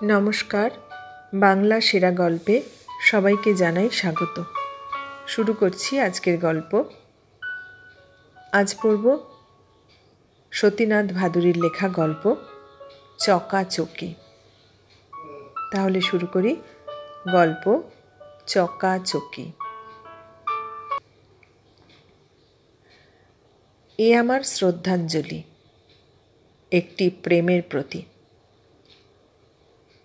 নমস্কার, বাংলা সেরা গল্পে সবাইকে জানাই স্বাগত। শুরু করছি আজকের গল্প। আজ পড়ব সতীনাথ ভাদুড়ীর লেখা গল্প চকাচকি। তাহলে শুরু করি গল্প চকাচকি। এ আমার শ্রদ্ধাঞ্জলি একটি প্রেমের প্রতি।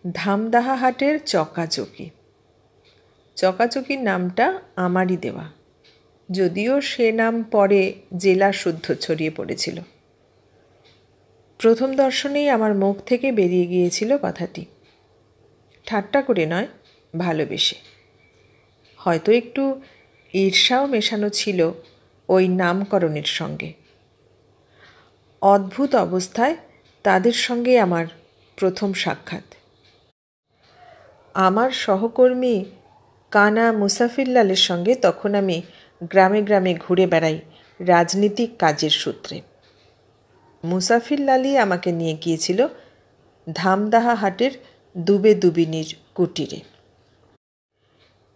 ধামদাহা হাটের চকাচকি। চকাচকির নামটা আমারই দেওয়া, যদিও সে নাম পরে জেলা শুদ্ধ ছড়িয়ে পড়েছিল। প্রথম দর্শনেই আমার মুখ থেকে বেরিয়ে গিয়েছিল কথাটি, ঠাট্টা করে নয়, ভালোবেসে। হয়তো একটু ঈর্ষাও মেশানো ছিল ওই নামকরণের সঙ্গে। অদ্ভুত অবস্থায় তাদের সঙ্গে আমার প্রথম সাক্ষাৎ। আমার সহকর্মী কানা মুসাফিরলালের সঙ্গে তখন আমি গ্রামে গ্রামে ঘুরে বেড়াই রাজনীতিক কাজের সূত্রে। মুসাফিরলালই আমাকে নিয়ে গিয়েছিল ধামদাহা হাটের দুবিনীর কুটিরে।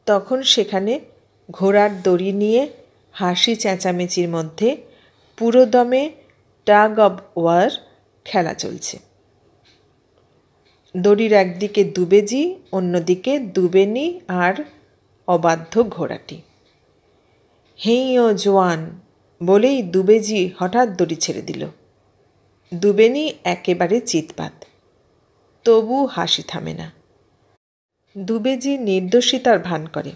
তখন সেখানে ঘোড়ার দড়ি নিয়ে হাসি চেঁচামেচির মধ্যে পুরোদমে টাগ অব ওয়ার খেলা চলছে। দড়ির একদিকে দুবেজি, অন্যদিকে দুবেনি আর অবাধ্য ঘোড়াটি। হেই ও জোয়ান বলেই দুবেজি হঠাৎ দড়ি ছেড়ে দিল। দুবেনি একেবারে চিৎপাত, তবু হাসি থামে না। দুবেজি নির্দোষিতার ভান করে।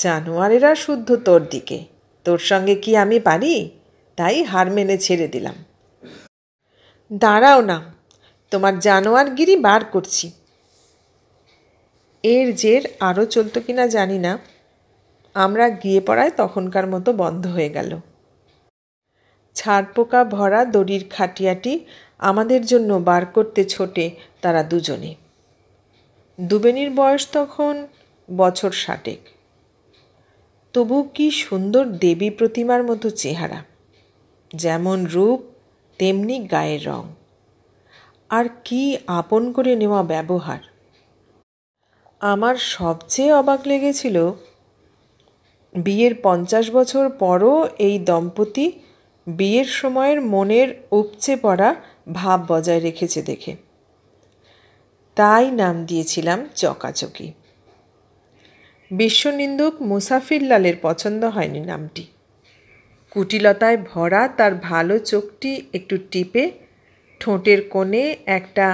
জানোয়ারেরা শুদ্ধ তোর দিকে, তোর সঙ্গে কি আমি পারি, তাই হার মেনে ছেড়ে দিলাম। দাঁড়াও না, তোমার জানোয়ারগিরি বার করছি। এর জের আরও চলত কিনা জানি না। আমরা গিয়ে পড়ায় তখনকার মতো বন্ধ হয়ে গেল। ছাড়পোকা ভরা দড়ির খাটিয়াটি আমাদের জন্য বার করতে ছোটে তারা দুজনে। দুবেনির বয়স তখন বছর 60। তবু কি সুন্দর দেবী প্রতিমার মতো চেহারা, যেমন রূপ তেমনি গায়ের রং, আর কি আপন করে নেওয়া ব্যবহার। আমার সবচেয়ে অবাক লেগেছিল বিয়ের 50 বছর পরও এই দম্পতি বিয়ের সময়ের মনের উপচে পড়া ভাব বজায় রেখেছে দেখে। তাই নাম দিয়েছিলাম চকাচকি। বিশ্বনিন্দুক মুসাফিরলালের পছন্দ হয়নি নামটি। কুটিলতায় ভরা তার ভালো চোখটি একটু টিপে ঠোঁটের কোণে একটা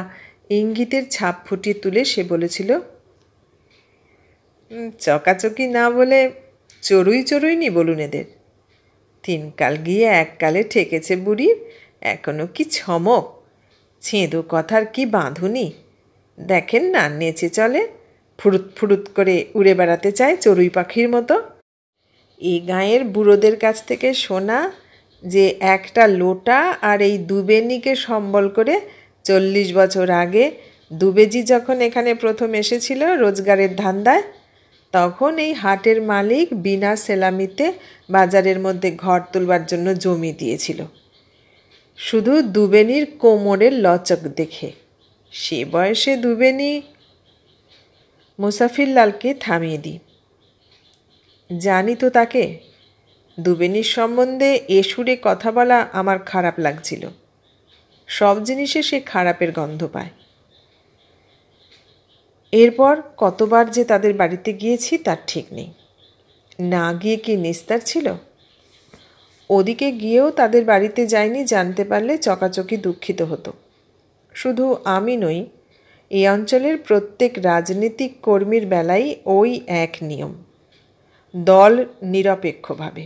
ইঙ্গিতের ছাপ ফুটিয়ে তুলে সে বলেছিল, চকাচকি না বলে চড়ুইনি বলুন এদের। 3 কাল গিয়ে 1 কালে ঠেকেছে বুড়ির, এখনো কি ছমক, ছেঁদো কথার কি বাঁধুনি। দেখেন না নেচে চলে, ফুরুত ফুরুত করে উড়ে বেড়াতে চায় চড়ুই পাখির মতো। এই গাঁয়ের বুড়োদের কাছ থেকে শোনা যে একটা লোটা আর এই দুবেনিকে সম্বল করে 40 বছর আগে দুবেজি যখন এখানে প্রথম এসেছিল রোজগারের ধান্দায়, তখন এই হাটের মালিক বিনা সেলামিতে বাজারের মধ্যে ঘর তুলবার জন্য জমি দিয়েছিল, শুধু দুবেনির কোমরের লচক দেখে। সে বয়সে দুবেনি। মুসাফিরলালকে থামিয়ে দিই। জানি তো তাকে। দুবেনির সম্বন্ধে এ সুরে কথা বলা আমার খারাপ লাগছিল। সব জিনিসে সে খারাপের গন্ধ পায়। এরপর কতবার যে তাদের বাড়িতে গিয়েছি তার ঠিক নেই। না গিয়ে কি নিস্তার ছিল? ওদিকে গিয়েও তাদের বাড়িতে যায়নি জানতে পারলে চকাচকি দুঃখিত হতো। শুধু আমি নই, এই অঞ্চলের প্রত্যেক রাজনীতিক কর্মীর বেলায় ওই এক নিয়ম, দল নিরপেক্ষভাবে।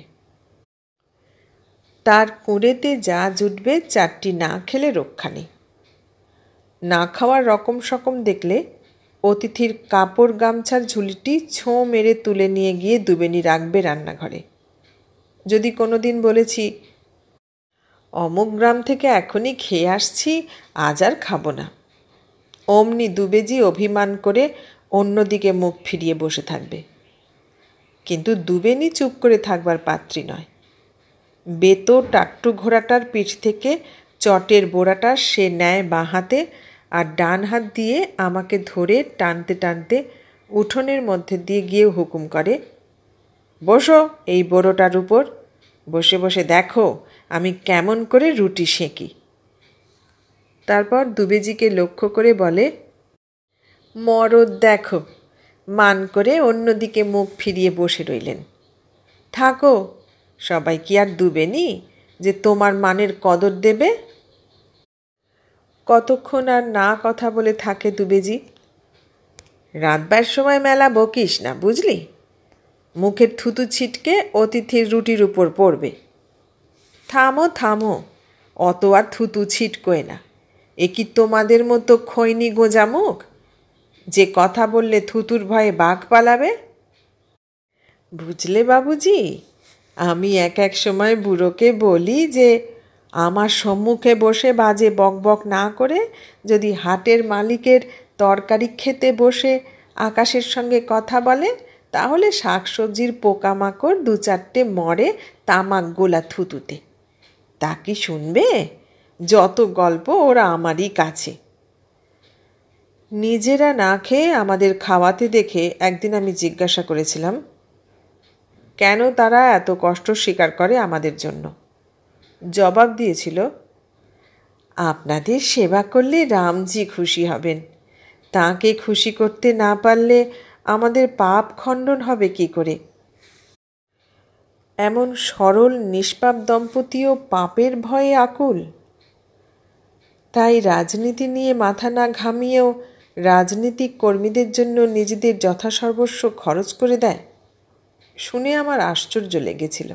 তার কুঁড়েতে যা জুটবে 4টি না খেলে রক্ষা নেই। না খাওয়ার রকম সকম দেখলে অতিথির কাপড় গামছার ঝুলিটি ছোঁ মেরে তুলে নিয়ে গিয়ে দুবেনি রাখবে রান্নাঘরে। যদি কোনো দিন বলেছি, অমুক গ্রাম থেকে এখনই খেয়ে আসছি, আজ আর খাবো না, অমনি দুবেজি অভিমান করে অন্যদিকে মুখ ফিরিয়ে বসে থাকবে। কিন্তু দুবেনি চুপ করে থাকবার পাত্রী নয়। বেতো টাট্টু ঘোড়াটার পিঠ থেকে চটের বোড়াটা সে নেয় বাঁ হাতে, আর ডান হাত দিয়ে আমাকে ধরে টানতে টানতে উঠোনের মধ্যে দিয়ে গিয়ে হুকুম করে, বসো এই বড়োটার উপর, বসে বসে দেখো আমি কেমন করে রুটি সেঁকি। তারপর দুবেজিকে লক্ষ্য করে বলে, মরদ দেখো, মান করে অন্যদিকে মুখ ফিরিয়ে বসে রইলেন। থাকো, সবাই কি আর দুবেনি যে তোমার মানের কদর দেবে? কতক্ষণ আর না কথা বলে থাকে দুবেজি। রাতবার সময় মেলা বকিস না, বুঝলি? মুখের থুতু ছিটকে অতিথির রুটির উপর পড়বে। থামো থামো, অত আর থুতু ছিটকোয় না। এ কি তোমাদের মতো খৈনি গোঁজা মুখ যে কথা বললে থুতুর ভয়ে বাঘ পালাবে? বুঝলে বাবুজি, আমি এক সময় বুড়োকে বলি যে আমার সম্মুখে বসে বাজে বকবক না করে যদি হাটের মালিকের তরকারি খেতে বসে আকাশের সঙ্গে কথা বলে তাহলে শাকসবজির পোকামাকড় 2-4টে মরে তামাক গোলা থুতুতে। তা কি শুনবে? যত গল্প ওরা আমারই কাছে। নিজেরা না খেয়ে আমাদের খাওয়াতে দেখে একদিন আমি জিজ্ঞাসা করেছিলাম, কেন তারা এত কষ্ট স্বীকার করে আমাদের জন্য? জবাব দিয়েছিল, আপনাদের সেবা করলে রামজি খুশি হবেন, তাঁকে খুশি করতে না পারলে আমাদের পাপ খণ্ডন হবে কি করে? এমন সরল নিষ্পাপ দম্পতিও পাপের ভয়ে আকুল। তাই রাজনীতি নিয়ে মাথা না ঘামিয়েও রাজনীতিক কর্মীদের জন্য নিজেদের যথাসর্বস্ব খরচ করে দেয়। শুনে আমার আশ্চর্য লেগেছিল,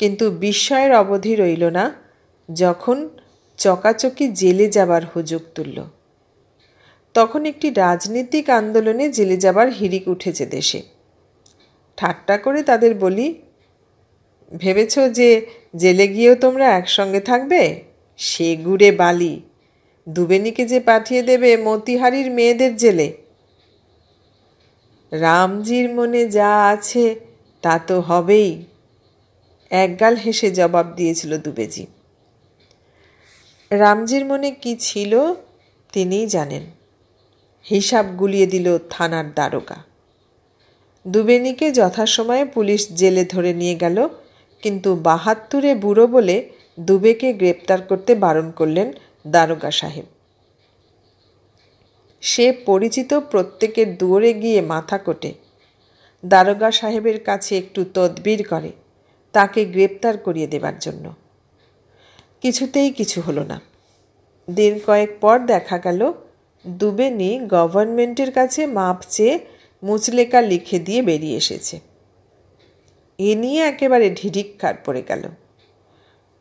কিন্তু বিস্ময়ের অবধি রইল না যখন চকাচকি জেলে যাবার হুজুগ তুলল। তখন একটি রাজনীতিক আন্দোলনে জেলে যাবার হিড়িক উঠেছে দেশে। ঠাট্টা করে তাদের বলি, ভেবেছ যে জেলে গিয়েও তোমরা একসঙ্গে থাকবে? সে গুড়ে বালি, দুবেনিকে যে পাঠিয়ে দেবে মতিহারির মেয়েদের জেলে। রামজির মনে যা আছে তা তো হবেই, একগাল হেসে জবাব দিয়েছিল দুবেজি। রামজির মনে কি ছিল তিনিই জানেন। হিসাব গুলিয়ে দিল থানার দারোগা। দুবেনিকে যথাসময়ে পুলিশ জেলে ধরে নিয়ে গেল, কিন্তু 72 বুড়ো বলে দুবেকে গ্রেপ্তার করতে বারণ করলেন দারোগা সাহেব। সে পরিচিত প্রত্যেকের দুয়ারে গিয়ে মাথা কোটে, দারোগা সাহেবের কাছে একটু তদবির করে তাকে গ্রেপ্তার করিয়ে দেবার জন্য। কিছুতেই কিছু হলো না। দিন কয়েক পর দেখা গেল দুবেনি গভর্নমেন্টের কাছে মাপ চেয়ে মুচলেকা লিখে দিয়ে বেরিয়ে এসেছে। এ নিয়ে একেবারে ঢিঢিক্কার পড়ে গেল।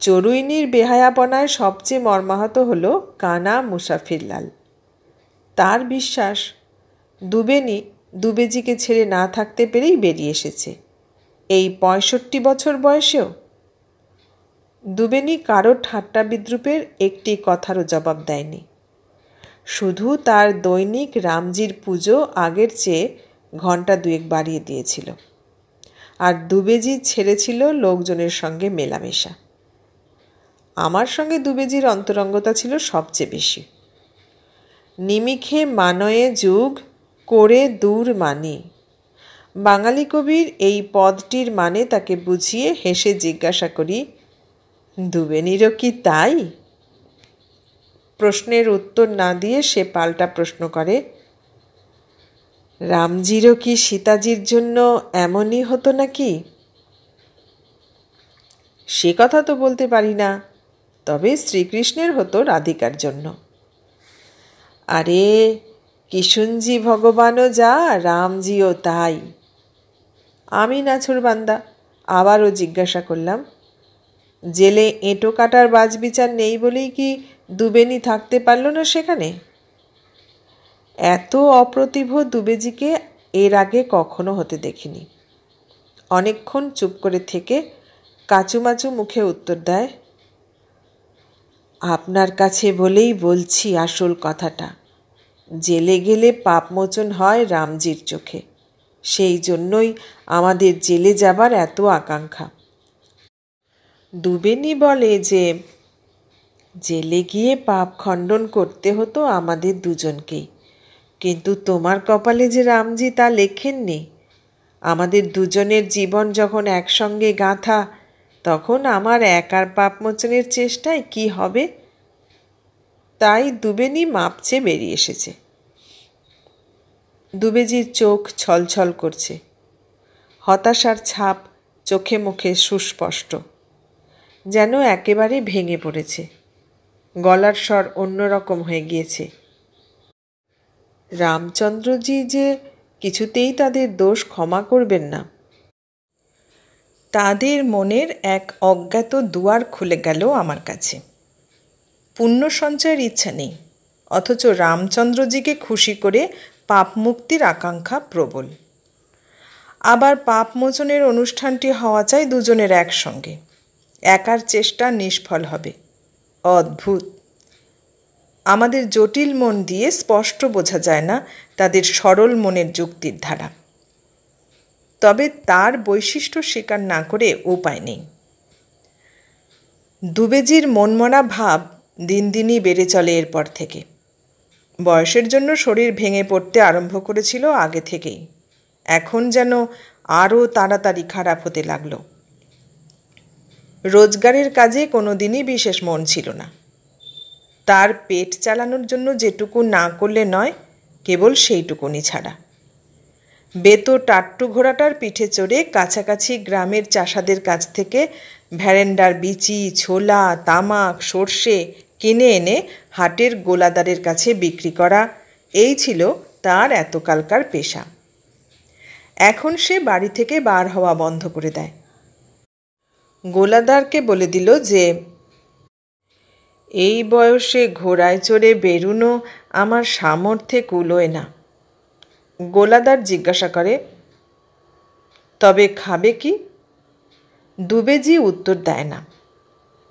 চড়ুইনির বেহায়াপনায় সবচেয়ে মর্মাহত হল কানা মুসাফিরলাল। তার বিশ্বাস দুবেনি দুবেজিকে ছেড়ে না থাকতে পেরেই বেরিয়ে এসেছে, এই 65 বছর বয়সেও। দুবেনি কারো ঠাট্টা বিদ্রুপের একটি কথারও জবাব দেয়নি। শুধু তার দৈনিক রামজির পুজো আগের চেয়ে ঘণ্টা 2 বাড়িয়ে দিয়েছিল, আর দুবেজি ছেড়েছিল লোকজনের সঙ্গে মেলামেশা। আমার সঙ্গে দুবেজির অন্তরঙ্গতা ছিল সবচেয়ে বেশি। নিমিখে মানয়ে যুগ করে দূর মানি, বাঙালি কবির এই পদটির মানে তাকে বুঝিয়ে হেসে জিজ্ঞাসা করি, দুবেনিরও কি তাই? প্রশ্নের উত্তর না দিয়ে সে পাল্টা প্রশ্ন করে, রামজিরও কি সীতাজির জন্য এমনই হতো নাকি? সে কথা তো বলতে পারি না, তবে শ্রীকৃষ্ণের হতো রাধিকার জন্য। আরে কিশুনজি ভগবানও যা, রামজিও তাই। আমি নাছুরবান্দা আবারও জিজ্ঞাসা করলাম, জেলে এঁটো কাটার বাজবিচার নেই বলেই কি দুবেনি থাকতে পারল না সেখানে? এত অপ্রতিভ দুবেজিকে এর আগে কখনো হতে দেখিনি। অনেকক্ষণ চুপ করে থেকে কাচুমাচু মুখে উত্তর দেয়, আপনার কাছে বলেই বলছি আসল কথাটা। জেলে গেলে পাপমোচন হয় রামজির চোখে, সেই জন্যই আমাদের জেলে যাবার এত আকাঙ্ক্ষা। দুবেনি বলে যে জেলে গিয়ে পাপ খণ্ডন করতে হতো আমাদের দুজনকেই, কিন্তু তোমার কপালে যে রামজি তা লেখেননি। আমাদের দুজনের জীবন যখন একসঙ্গে গাঁথা, তখন আমার একার পাপমোচনের চেষ্টায় কি হবে? তাই দুবেনি মাপচে বেরিয়ে এসেছে। দুবেজির চোখ ছলছল করছে, হতাশার ছাপ চোখে মুখে সুস্পষ্ট, যেন একেবারে ভেঙে পড়েছে। গলার স্বর অন্যরকম হয়ে গিয়েছে। রামচন্দ্রজি যে কিছুতেই তাদের দোষ ক্ষমা করবেন না। তাদের মনের এক অজ্ঞাত দুয়ার খুলে গেল আমার কাছে। পুণ্য সঞ্চয়ের ইচ্ছা নেই, অথচ রামচন্দ্রজিকে খুশি করে পাপ মুক্তির আকাঙ্ক্ষা প্রবল। আবার পাপ মোচনের অনুষ্ঠানটি হওয়া চাই দুজনের একসঙ্গে। একার চেষ্টা নিষ্ফল হবে। অদ্ভুত! আমাদের জটিল মন দিয়ে স্পষ্ট বোঝা যায় না তাদের সরল মনের যুক্তির ধারা। তবে তার বৈশিষ্ট্য স্বীকার না করে উপায় নেই। দুবেজির মনমরা ভাব দিন দিনই বেড়ে চলে এরপর থেকে। বয়সের জন্য শরীর ভেঙে পড়তে আরম্ভ করেছিল আগে থেকেই, এখন যেন আরও তাড়াতাড়ি খারাপ হতে লাগল। রোজগারের কাজে কোনো দিনই বিশেষ মন ছিল না। তার পেট চালানোর জন্য যেটুকু না করলে নয়, কেবল সেইটুকুনি ছাড়া। বেতো টাট্টু ঘোড়াটার পিঠে চড়ে কাছাকাছি গ্রামের চাষাদের কাছ থেকে ভ্যারেন্ডার বিচি, ছোলা, তামাক, সর্ষে কিনে এনে হাটের গোলাদারের কাছে বিক্রি করা, এই ছিল তার এতকালকার পেশা। এখন সে বাড়ি থেকে বার হওয়া বন্ধ করে দেয়। গোলাদারকে বলে দিল যে এই বয়সে ঘোড়ায় চড়ে বেরুনো আমার সামর্থ্যে কুলোয় না। গোলাদার জিজ্ঞাসা করে, তবে খাবে কি? দুবেজি উত্তর দেয় না।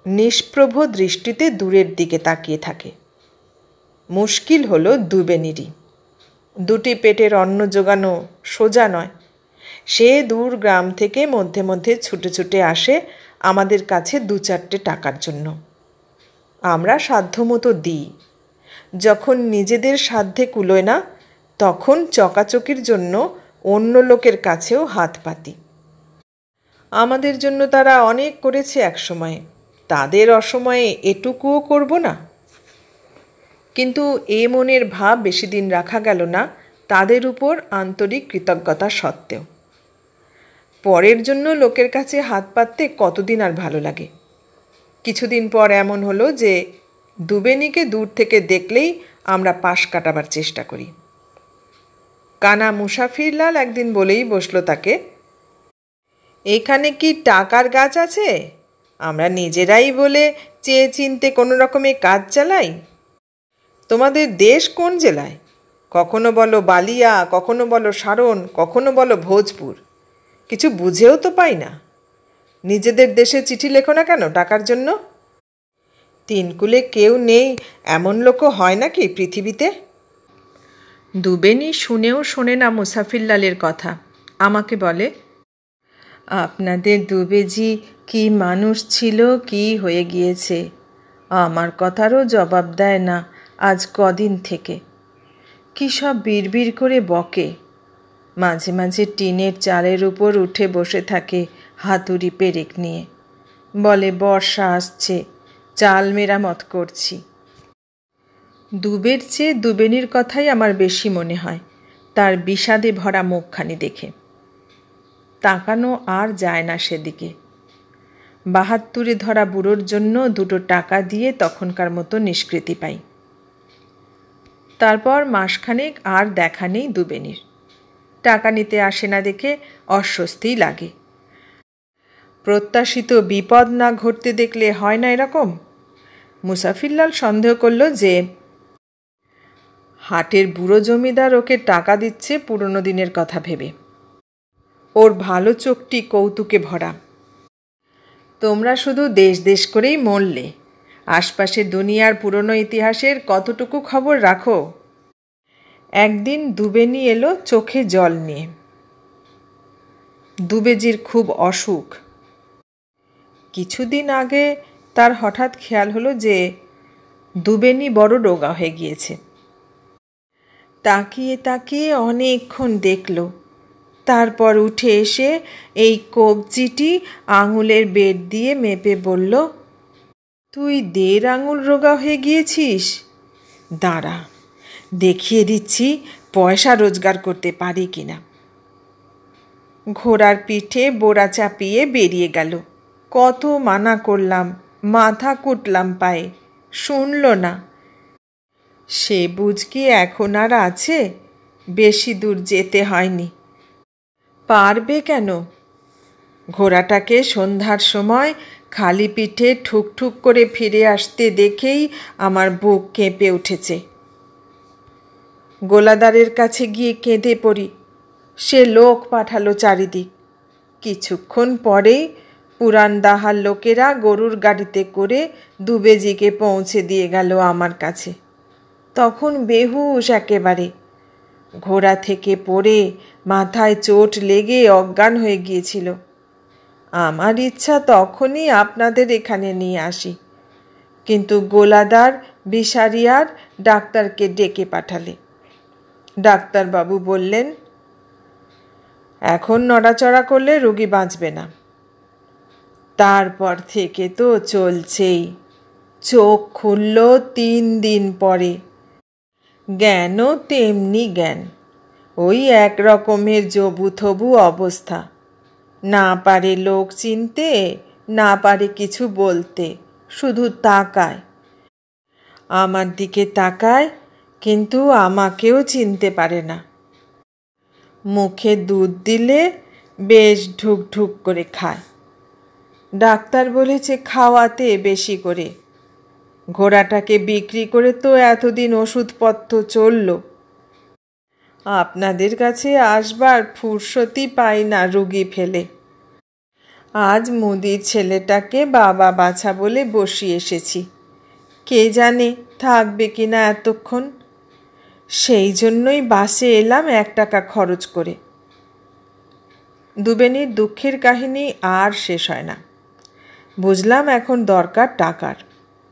নিষ্প্রভ দৃষ্টিতে দূরের দিকে তাকিয়ে থাকে। মুশকিল হলো দুবেনিরই। দুটি পেটের অন্ন জোগানো সোজা নয়। সে দূর গ্রাম থেকে মধ্যে মধ্যে ছুটে ছুটে আসে আমাদের কাছে 2-4টে টাকার জন্য। আমরা সাধ্যমতো দিই। যখন নিজেদের সাধ্যে কুলোয় না, তখন চকাচকির জন্য অন্য লোকের কাছেও হাত পাতি। আমাদের জন্য তারা অনেক করেছে একসময়ে, তাদের অসময়ে এটুকুও করব না? কিন্তু এ মনের ভাব বেশি দিন রাখা গেল না তাদের উপর আন্তরিক কৃতজ্ঞতা সত্ত্বেও। পরের জন্য লোকের কাছে হাত পাততে কতদিন আর ভালো লাগে? কিছুদিন পর এমন হলো যে দুবেনিকে দূর থেকে দেখলেই আমরা পাশ কাটাবার চেষ্টা করি। কানা মুসাফিরলাল একদিন বলেই বসলো তাকে, এখানে কি টাকার গাছ আছে? আমরা নিজেরাই বলে চেয়ে চিনতে কোনো রকমে কাজ চালাই। তোমাদের দেশ কোন জেলায়? কখনো বলো বালিয়া, কখনো বলো সারণ, কখনো বলো ভোজপুর। কিছু বুঝেও তো পাই না। নিজেদের দেশে চিঠি লেখো না কেন টাকার জন্য? তিনকুলে কেউ নেই এমন লোকও হয় নাকি পৃথিবীতে? দুবেনি শুনেও শোনে না মুসাফিরলালের কথা। আমাকে বলে, আপনাদের দুবেজি কি মানুষ ছিল, কি হয়ে গিয়েছে। আমার কথারও জবাব দেয় না আজ কদিন থেকে। কী সব বিড়বিড় করে বকে। মাঝে মাঝে টিনের চালের উপর উঠে বসে থাকে হাতুড়ি পেরেক নিয়ে। বলে বর্ষা আসছে, চাল মেরামত করছি। দুবের চেয়ে দুবেনির কথাই আমার বেশি মনে হয় তার বিষাদে ভরা মুখখানি দেখে। তাকানো আর যায় না সেদিকে। 72 ধরা বুড়োর জন্য 2 টাকা দিয়ে তখনকার মতো নিষ্কৃতি পাই। তারপর মাসখানেক আর দেখা নেই দুবেনির। টাকা নিতে আসে না দেখে অস্বস্তিই লাগে। প্রত্যাশিত বিপদ না ঘটতে দেখলে হয় না এরকম? মুসাফিরলাল সন্দেহ করল যে হাটের বুড়ো জমিদার ওকে টাকা দিচ্ছে পুরনো দিনের কথা ভেবে। ওর ভালো চোখটি কৌতুকে ভরা। তোমরা শুধু দেশ দেশ করেই মরলে, আশপাশে দুনিয়ার পুরনো ইতিহাসের কতটুকু খবর রাখো? একদিন দুবেনি এলো চোখে জল নিয়ে। দুবেজির খুব অসুখ। কিছুদিন আগে তার হঠাৎ খেয়াল হলো যে দুবেনি বড় রোগা হয়ে গিয়েছে। তাকিয়ে তাকিয়ে অনেকক্ষণ দেখল, তারপর উঠে এসে এই কবজিটি আঙুলের বেড় দিয়ে মেপে বলল, তুই 1.5 আঙুল রোগা হয়ে গিয়েছিস। দাঁড়া, দেখিয়ে দিচ্ছি পয়সা রোজগার করতে পারি কিনা। ঘোড়ার পিঠে বোড়া চাপিয়ে বেরিয়ে গেল। কত মানা করলাম, মাথা কুটলাম পায়ে, শুনল না। সে বুঝ কি এখন আর আছে? বেশি দূর যেতে হয়নি। পারবে কেন? ঘোড়াটাকে সন্ধ্যার সময় খালি পিঠে ঠুকঠুক করে ফিরে আসতে দেখেই আমার বুক কেঁপে উঠেছে। গোলাদারের কাছে গিয়ে কেঁদে পড়ি। সে লোক পাঠালো চারিদিক। কিছুক্ষণ পরেই পুরানদাহার লোকেরা গরুর গাড়িতে করে দুবেজিকে পৌঁছে দিয়ে গেল আমার কাছে। তখন বেহুশ একেবারে। ঘোড়া থেকে পড়ে মাথায় চোট লেগে অজ্ঞান হয়ে গিয়েছিল। আমার ইচ্ছা তখনই আপনাদের এখানে নিয়ে আসি, কিন্তু গোলাদার বিষারিয়ার ডাক্তারকে ডেকে পাঠালে। ডাক্তারবাবু বললেন, এখন নড়াচড়া করলে রোগী বাঁচবে না। তারপর থেকে তো চলছেই। চোখ খুলল 3 দিন পরে। জ্ঞানও তেমনি জ্ঞান, ওই এক রকমের জবুথবু অবস্থা। না পারে লোক চিনতে, না পারে কিছু বলতে, শুধু তাকায়। আমার দিকে তাকায়, কিন্তু আমাকেও চিনতে পারে না। মুখে দুধ দিলে বেশ ঢুকঢুক করে খায়। ডাক্তার বলেছে খাওয়াতে বেশি করে। ঘোড়াটাকে বিক্রি করে তো এতদিন ওষুধপত্র চলল। আপনাদের কাছে আসবার ফুরসতি পাই না রুগী ফেলে। আজ মুদির ছেলেটাকে বাবা বাছা বলে বসিয়ে এসেছি। কে জানে থাকবে কিনা এতক্ষণ। সেই জন্যই বাসে এলাম 1 টাকা খরচ করে। দুবেনির দুঃখের কাহিনী আর শেষ হয় না। বুঝলাম এখন দরকার টাকার,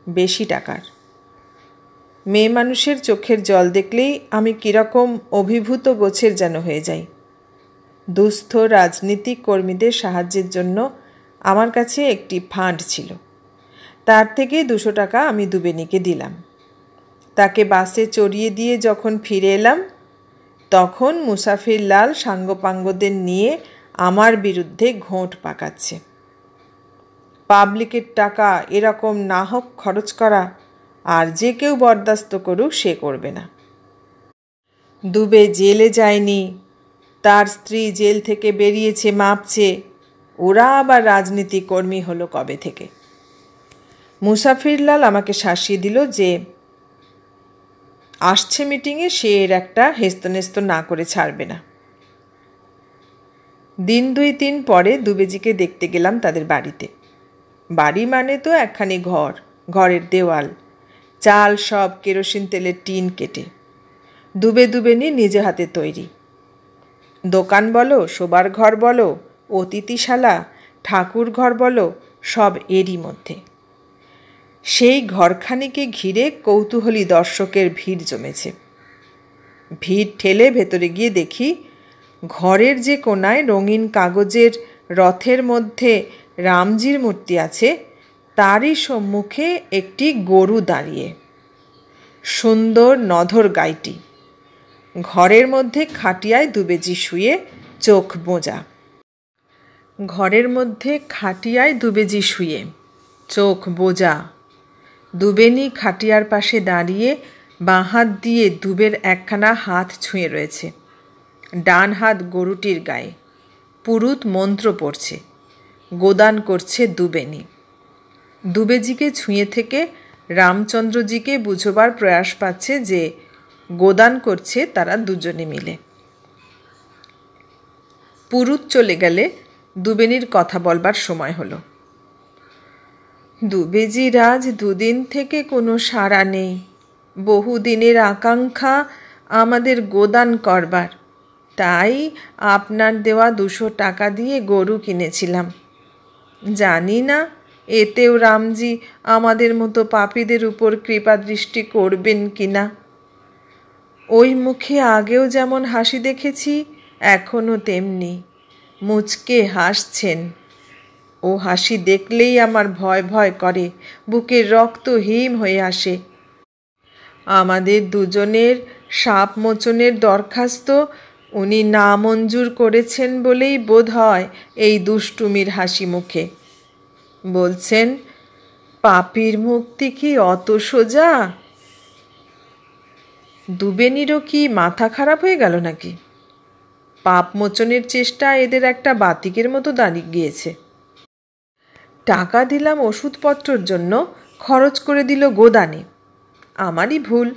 বেশি টাকার। মেয়ে মানুষের চোখের জল দেখলেই আমি কীরকম অভিভূত গোছের যেন হয়ে যাই। দুস্থ রাজনীতিক কর্মীদের সাহায্যের জন্য আমার কাছে একটি ফান্ড ছিল। তার থেকে 200 টাকা আমি দুবেনিকে দিলাম। তাকে বাসে চড়িয়ে দিয়ে যখন ফিরে এলাম, তখন মুসাফির লাল সাঙ্গপাঙ্গদের নিয়ে আমার বিরুদ্ধে ঘোঁট পাকাচ্ছে। পাবলিকের টাকা এরকম নাহক খরচ করা আর যে কেউ বরদাস্ত করুক সে করবে না। দুবে জেলে যায়নি, তার স্ত্রী জেল থেকে বেরিয়েছে মাপছে, ওরা আবার রাজনীতি কর্মী হলো কবে থেকে। মুসাফিরলাল আমাকে শাসিয়ে দিল যে আসছে মিটিংয়ে সে এর একটা হেস্তনেস্ত না করে ছাড়বে না। দিন 2-3 পরে দুবেজিকে দেখতে গেলাম তাদের বাড়িতে। বাড়ি মানে তো একখানি ঘর, ঘরের দেওয়াল, চাল সব কেরোসিন তেলের টিন কেটে। দুবেনি নিজে হাতে তৈরি। দোকান বলো, শোবার ঘর বলো, অতিথিশালা, ঠাকুর ঘর বলো, সব এরই মধ্যে। সেই ঘরখানিকে ঘিরে কৌতূহলী দর্শকের ভিড় জমেছে। ভিড় ঠেলে ভেতরে গিয়ে দেখি ঘরের যে কোনায় রঙিন কাগজের রথের মধ্যে রামজির মূর্তি আছে, তারই সম্মুখে একটি গরু দাঁড়িয়ে, সুন্দর নধর গাইটি। ঘরের মধ্যে খাটিয়ায় দুবেজি শুয়ে, চোখ বোঁজা। ঘরের মধ্যে খাটিয়ায় দুবেজি শুয়ে, চোখ বোঁজা। দুবেনি খাটিয়ার পাশে দাঁড়িয়ে বাঁ হাত দিয়ে দুবের একখানা হাত ছুঁয়ে রয়েছে। ডান হাত গরুটির গায়ে। পুরুত মন্ত্র পড়ছে। গোদান করছে দুবেনি। দুবেজিকে ছুঁয়ে থেকে রামচন্দ্রজিকে বুঝবার প্রয়াস পাচ্ছে যে গোদান করছে তারা দুজনে মিলে। পুরুত চলে গেলে দুবেনির কথা বলবার সময় হলো। দুবেজি রাজ 2 দিন থেকে কোনো সাড়া নেই। বহুদিনের আকাঙ্ক্ষা আমাদের গোদান করবার, তাই আপনার দেওয়া 200 টাকা দিয়ে গরু কিনেছিলাম। জানি না এতেও রামজি আমাদের মতো পাপীদের উপর কৃপা দৃষ্টি করবেন কিনা। ওই মুখে আগেও যেমন হাসি দেখেছি, এখনও তেমনি মুচকে হাসছেন। ও হাসি দেখলেই আমার ভয় ভয় করে, বুকের রক্ত হিম হয়ে আসে। আমাদের দুজনের সাপ মোচনের দরখাস্ত উনি নামঞ্জুর করেছেন বলেই বোধ হয় এই দুষ্টুমির হাসি মুখে। বলছেন, পাপীর মুক্তি কি অত সোজা? দুবেনিরও কি মাথা খারাপ হয়ে গেল নাকি? পাপ মোচনের চেষ্টা এদের একটা বাতিকের মতো দাঁড়িয়ে গিয়েছে। টাকা দিলাম ওষুধপত্রর জন্য, খরচ করে দিল গোদানে। আমারই ভুল।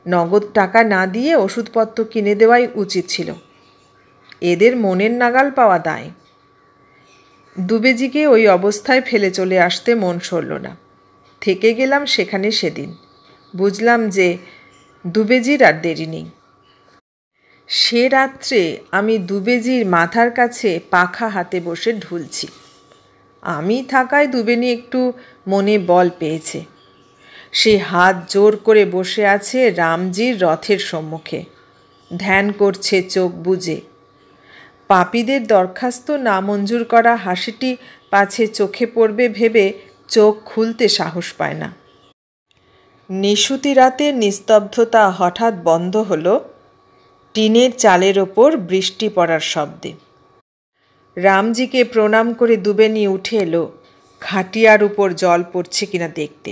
নগদ টাকা না দিয়ে ওষুধপত্র কিনে দেওয়াই উচিত ছিল। এদের মনের নাগাল পাওয়া দায়। দুবেজিকে ওই অবস্থায় ফেলে চলে আসতে মন সরল না। থেকে গেলাম সেখানে সেদিন। বুঝলাম যে দুবেজির আর দেরি নেই। সে রাত্রে আমি দুবেজির মাথার কাছে পাখা হাতে বসে ঢুলছি। আমি থাকায় দুবেনি একটু মনে বল পেয়েছে। সে হাত জোর করে বসে আছে রামজির রথের সম্মুখে, ধ্যান করছে চোখ বুজে। পাপীদের দরখাস্ত নামঞ্জুর করা হাসিটি পাছে চোখে পড়বে ভেবে চোখ খুলতে সাহস পায় না। নিশুতি রাতের নিস্তব্ধতা হঠাৎ বন্ধ হলো টিনের চালের ওপর বৃষ্টি পড়ার শব্দে। রামজিকে প্রণাম করে দুবেনি উঠে এলো খাটিয়ার উপর জল পড়ছে কিনা দেখতে।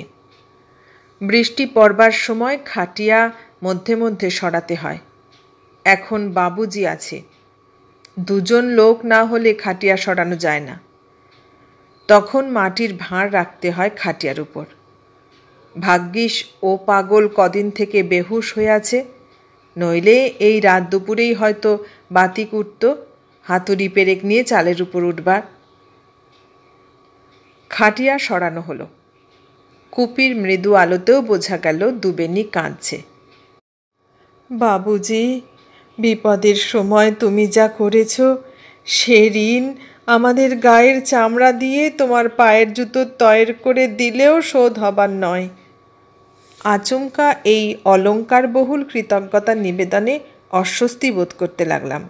বৃষ্টি পড়বার সময় খাটিয়া মধ্যে মধ্যে সরাতে হয়। এখন বাবুজি আছে, দুজন লোক না হলে খাটিয়া সরানো যায় না। তখন মাটির ভাঁড় রাখতে হয় খাটিয়ার উপর। ভাগ্যিস ও পাগল কদিন থেকে বেহুশ হয়ে আছে, নইলে এই রাত দুপুরেই হয়তো বাতিক উঠত হাতুড়ি পেরেক নিয়ে চালের উপর উঠবার। খাটিয়া সরানো হলো। কুপির মৃদু আলোতেও বোঝা গেল দুবেনি কাঁদছে। বাবুজি, বিপদের সময় তুমি যা করেছ সে ঋণ আমাদের গায়ের চামড়া দিয়ে তোমার পায়ের জুতো তয়ের করে দিলেও শোধ হবার নয়। আচমকা এই অলঙ্কারবহুল কৃতজ্ঞতার নিবেদনে অস্বস্তি বোধ করতে লাগলাম।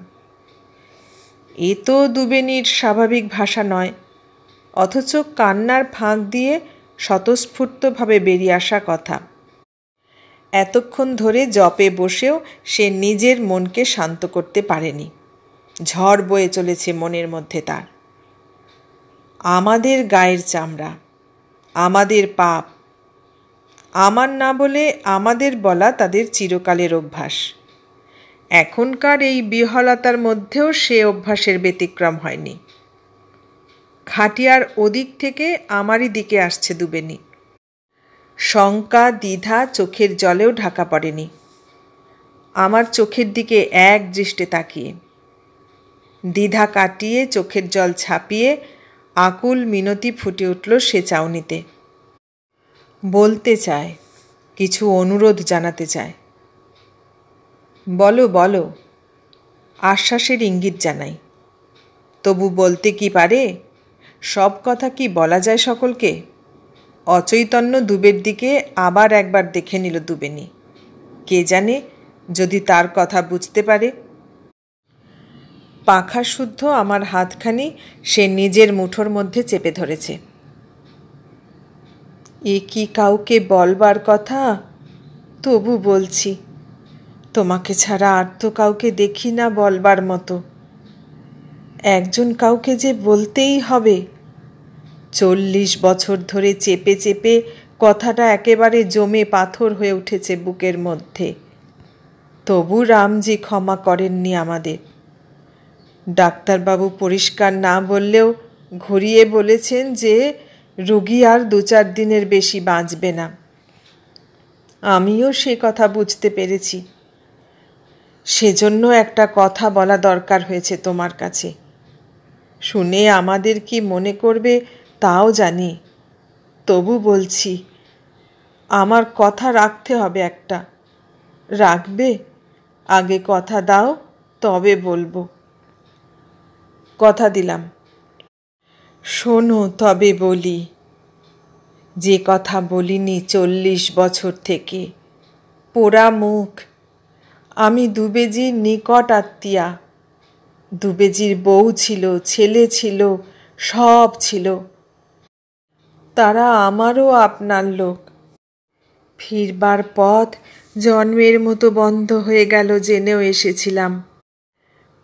এ তো দুবেনির স্বাভাবিক ভাষা নয়, অথচ কান্নার ফাঁক দিয়ে স্বতঃস্ফূর্তভাবে বেরিয়ে আসা কথা। এতক্ষণ ধরে জপে বসেও সে নিজের মনকে শান্ত করতে পারেনি। ঝড় বয়ে চলেছে মনের মধ্যে তার। আমাদের গায়ের চামড়া, আমাদের পাপ, আমার না বলে আমাদের বলা তাদের চিরকালের অভ্যাস। এখনকার এই বিহ্বলতার মধ্যেও সে অভ্যাসের ব্যতিক্রম হয়নি। খাটিয়ার ওদিক থেকে আমারই দিকে আসছে দুবেনি। শঙ্কা দ্বিধা চোখের জলেও ঢাকা পড়েনি। আমার চোখের দিকে এক দৃষ্টে তাকিয়ে, দ্বিধা কাটিয়ে চোখের জল ছাপিয়ে আকুল মিনতি ফুটে উঠল সে চাউনিতে। বলতে চায়, কিছু অনুরোধ জানাতে চায়। বলো বলো, আশ্বাসের ইঙ্গিত জানাই। তবু বলতে কি পারে? সব কথা কি বলা যায় সকলকে? অচৈতন্য দুবের দিকে আবার একবার দেখে নিল দুবেনি। কে জানে যদি তার কথা বুঝতে পারে। পাখা শুদ্ধ আমার হাতখানি সে নিজের মুঠোর মধ্যে চেপে ধরেছে। এ কি কাউকে বলবার কথা? তবু বলছি, তোমাকে ছাড়া আর তো কাউকে দেখি না বলবার মতো। একজন কাউকে যে বলতেই হবে। 40 বছর ধরে চেপে চেপে কথাটা একেবারে জমে পাথর হয়ে উঠেছে বুকের মধ্যে। তবু রামজি ক্ষমা করেননি আমাদের। ডাক্তারবাবু পরিষ্কার না বললেও ঘুরিয়ে বলেছেন যে রোগী আর 2-4 দিনের বেশি বাঁচবে না। আমিও সে কথা বুঝতে পেরেছি। সেজন্য একটা কথা বলা দরকার হয়েছে তোমার কাছে। শুনে আমাদের কি মনে করবে তাও জানি, তবু বলছি, আমার কথা রাখতে হবে একটা। রাখবে? আগে কথা দাও, তবে বলবো। কথা দিলাম। শোনো তবে বলি। যে কথা বলিনি 40 বছর থেকে, পোড়া মুখ। আমি দুবেজির নিকট আত্মীয়া। দুবেজির বউ ছিল, ছেলে ছিল, সব ছিল। তারা আমারও আপনার লোক। ফিরবার পথ জন্মের মতো বন্ধ হয়ে গেল জেনেও এসেছিলাম।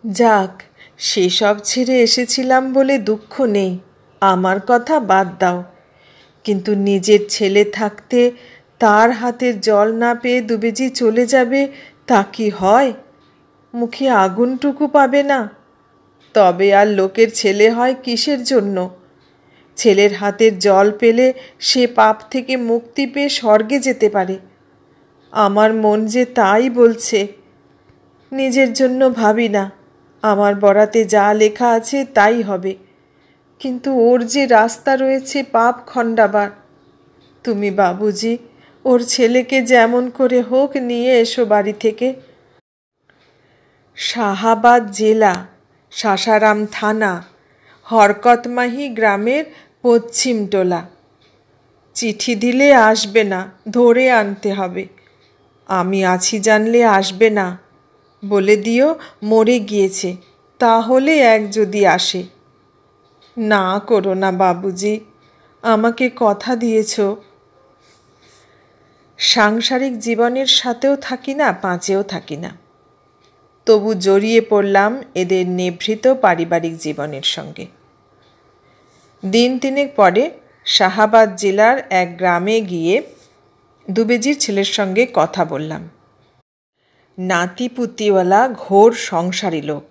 যাক, সেসব ছেড়ে এসেছিলাম বলে দুঃখ নেই, আমার কথা বাদ দাও। কিন্তু নিজের ছেলে থাকতে তার হাতের জল না পেয়ে দুবেজি চলে যাবে, তা কি হয়? মুখে আগুনটুকু পাবে না। তবে আর লোকের ছেলে হয় কিসের জন্য? ছেলের হাতের জল পেলে সে পাপ থেকে মুক্তি পেয়ে স্বর্গে যেতে পারে। আমার মন যে তাই বলছে। নিজের জন্য ভাবি না, আমার বরাতে যা লেখা আছে তাই হবে। কিন্তু ওর যে রাস্তা রয়েছে পাপ খণ্ডাবার। তুমি বাবুজি ওর ছেলেকে যেমন করে হোক নিয়ে এসো বাড়ি থেকে। শাহাবাদ জেলা, সাসারাম থানা, হরকতমাহি গ্রামের পশ্চিম টোলা। চিঠি দিলে আসবে না, ধরে আনতে হবে। আমি আছি জানলে আসবে না। বলে দিও মরে গিয়েছে, তাহলে এক যদি আসে। না করো না বাবুজি, আমাকে কথা দিয়েছ। সাংসারিক জীবনের সাথেও থাকি না, পাঁচেও থাকি না। তবু জড়িয়ে পড়লাম এদের নিভৃত পারিবারিক জীবনের সঙ্গে। দিন তিনেক পরে শাহাবাদ জেলার এক গ্রামে গিয়ে দুবেজির ছেলের সঙ্গে কথা বললাম। নাতিপুতিওয়ালা ঘোর সংসারী লোক।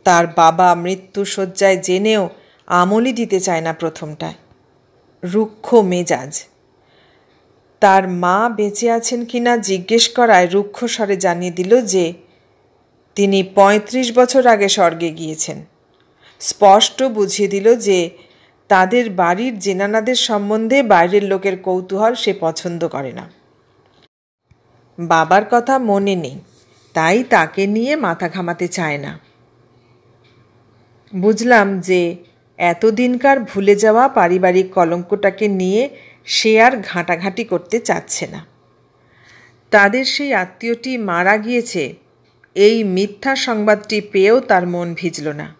তার বাবা মৃত্যুশয্যায় জেনেও আমলই দিতে চায় না প্রথমটায়। রুক্ষ মেজাজ। তার মা বেঁচে আছেন কিনা জিজ্ঞেস করায় রুক্ষ স্বরে জানিয়ে দিল যে তিনি 35 বছর আগে স্বর্গে গিয়েছেন। স্পষ্ট বুঝিয়ে দিল যে তাদের বাড়ির জেনানাদের সম্বন্ধে বাইরের লোকের কৌতূহল সে পছন্দ করে না। বাবার কথা মনে নেই, তাই তাকে নিয়ে মাথা ঘামাতে চায় না। বুঝলাম যে এতদিনকার ভুলে যাওয়া পারিবারিক কলঙ্কটাকে নিয়ে সে আর ঘাঁটাঘাঁটি করতে চাচ্ছে না। তাদের সেই আত্মীয়টি মারা গিয়েছে, এই মিথ্যা সংবাদটি পেয়েও তার মন ভিজল না।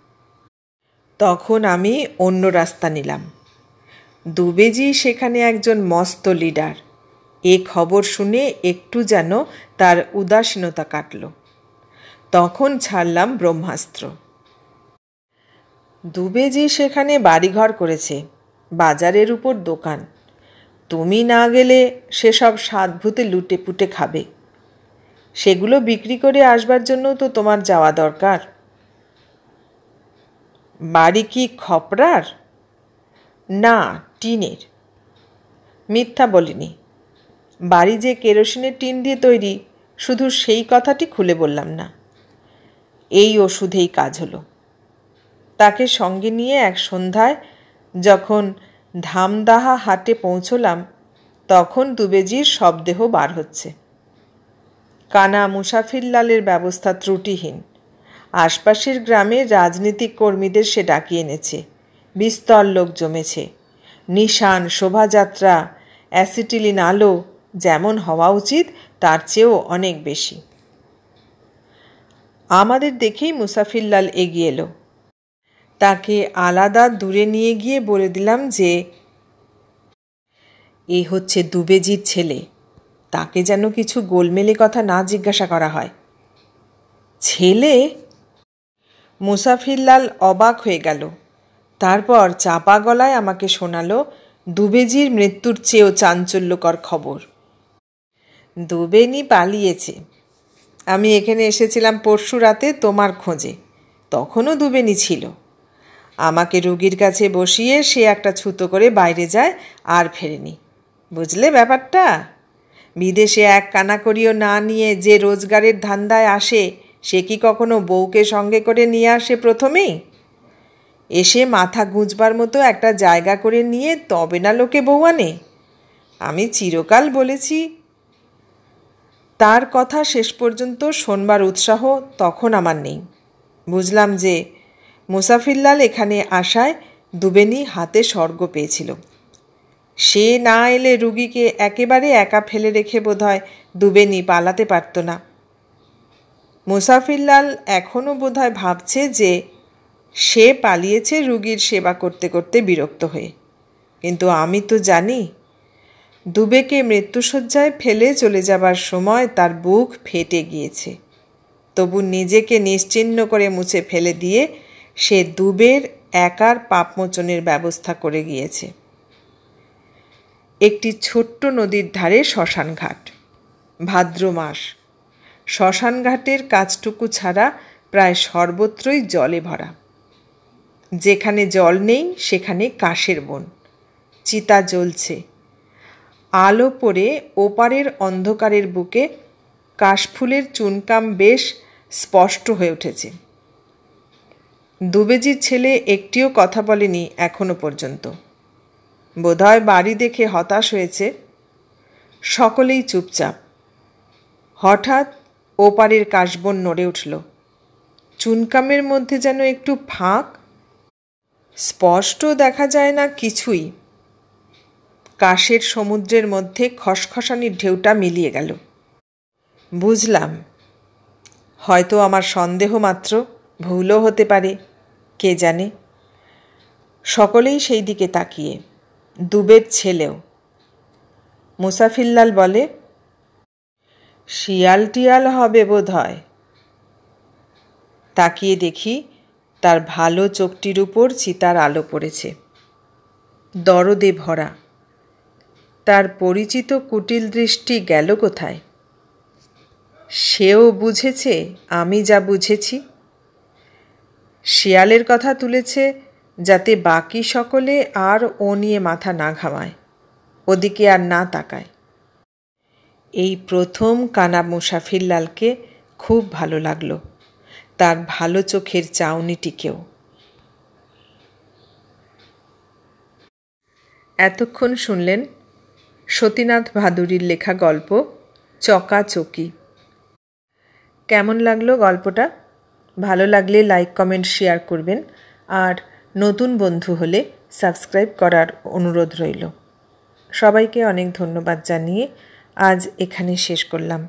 তখন আমি অন্য রাস্তা নিলাম। দুবেজি সেখানে একজন মস্ত লিডার। এ খবর শুনে একটু যেন তার উদাসীনতা কাটল। তখন ছাড়লাম ব্রহ্মাস্ত্র। দুবেজি সেখানে বাড়িঘর করেছে, বাজারের উপর দোকান। তুমি না গেলে সেসব সাধভূতে লুটে পুটে খাবে। সেগুলো বিক্রি করে আসবার জন্য তো তোমার যাওয়া দরকার। বাড়ি কি খপরার? না, টিনের। মিথ্যা বলিনি। বাড়ি যে কেরোসিনের টিন দিয়ে তৈরি, শুধু সেই কথাটি খুলে বললাম না। এই ওষুধেই কাজ হলো। তাকে সঙ্গে নিয়ে এক সন্ধ্যায় যখন ধামদাহা হাটে পৌঁছলাম, তখন দুবেজির শবদেহ বার হচ্ছে। কানা মুসাফিরলালের ব্যবস্থা ত্রুটিহীন। আশপাশের গ্রামের রাজনীতিক কর্মীদের সে ডাকিয়ে এনেছে। বিস্তর লোক জমেছে। নিশান, শোভাযাত্রা, অ্যাসিটিলিন আলো যেমন হওয়া উচিত তার চেয়েও অনেক বেশি। আমাদের দেখেই মুসাফিরলাল এগিয়ে এলো। তাকে আলাদা দূরে নিয়ে গিয়ে বলে দিলাম যে এ হচ্ছে দুবেজির ছেলে। তাকে যেন কিছু গোলমেলে কথা না জিজ্ঞাসা করা হয়। ছেলে? মুসাফিরলাল অবাক হয়ে গেল। তারপর চাপা গলায় আমাকে শোনালো দুবেজির মৃত্যুর চেয়েও চাঞ্চল্যকর খবর। দুবেনি পালিয়েছে। আমি এখানে এসেছিলাম পরশু রাতে তোমার খোঁজে, তখনও দুবেনি ছিল। আমাকে রুগীর কাছে বসিয়ে সে একটা ছুতো করে বাইরে যায় আর ফেরেনি। বুঝলে ব্যাপারটা? বিদেশে এক কানাকড়িও না নিয়ে যে রোজগারের ধান্দায় আসে, সে কি কখনো বউকে সঙ্গে করে নিয়ে আসে প্রথমেই? এসে মাথা গুঁজবার মতো একটা জায়গা করে নিয়ে তবে না লোকে বউ আনে। আমি চিরকাল বলেছি। তার কথা শেষ পর্যন্ত শোনবার উৎসাহ তখন আমার নেই। বুঝলাম যে মুসাফিরলাল এখানে আসায় দুবেনি হাতে স্বর্গ পেয়েছিল। সে না এলে রুগীকে একেবারে একা ফেলে রেখে বোধহয় দুবেনি পালাতে পারত না। মুসাফিরলাল এখনও বোধহয় ভাবছে যে সে পালিয়েছে রুগীর সেবা করতে করতে বিরক্ত হয়ে, কিন্তু আমি তো জানি দুবেকে মৃত্যুশয্যায় ফেলে চলে যাবার সময় তার বুক ফেটে গিয়েছে। তবু নিজেকে নিশ্চিহ্ন করে মুছে ফেলে দিয়ে সে দুবের একার পাপমোচনের ব্যবস্থা করে গিয়েছে। একটি ছোট্ট নদীর ধারে শ্মশানঘাট। ভাদ্র মাস। শ্মশানঘাটের কাজটুকু ছাড়া প্রায় সর্বত্রই জলে ভরা। যেখানে জল নেই সেখানে কাশের বন। চিতা জ্বলছে। আলো পড়ে ওপারের অন্ধকারের বুকে কাশফুলের চুনকাম বেশ স্পষ্ট হয়ে উঠেছে। দুবেজির ছেলে একটিও কথা বলেনি এখনো পর্যন্ত। বোধহয় বাড়ি দেখে হতাশ হয়েছে। সকলেই চুপচাপ। হঠাৎ ওপারের কাশবন নড়ে উঠল। চুনকামের মধ্যে যেন একটু ফাঁক। স্পষ্ট দেখা যায় না কিছুই। কাশের সমুদ্রের মধ্যে খসখসানির ঢেউটা মিলিয়ে গেল। বুঝলাম, হয়তো আমার সন্দেহ মাত্র, ভুলও হতে পারে, কে জানে। সকলেই সেই দিকে তাকিয়ে, দুবের ছেলেও। মুসাফিরলাল বলে, শিয়াল টিয়াল হবে বোধ হয়। তাকিয়ে দেখি তার ভালো চোখটির উপর চিতার আলো পড়েছে, দরদে ভরা। তার পরিচিত কুটিল দৃষ্টি গেল কোথায়? সেও বুঝেছে আমি যা বুঝেছি। শিয়ালের কথা তুলেছে যাতে বাকি সকলে আর ও নিয়ে মাথা না ঘামায়, ওদিকে আর না তাকায়। এই প্রথম কানা মুসাফিরলালকে খুব ভালো লাগলো, তার ভালো চোখের চাউনিটিকেও। এতক্ষণ শুনলেন সতীনাথ ভাদুড়ীর লেখা গল্প চকাচকি। কেমন লাগলো গল্পটা? ভালো লাগলে লাইক, কমেন্ট, শেয়ার করবেন। আর নতুন বন্ধু হলে সাবস্ক্রাইব করার অনুরোধ রইল। সবাইকে অনেক ধন্যবাদ জানিয়ে আজ এখানে শেষ করলাম।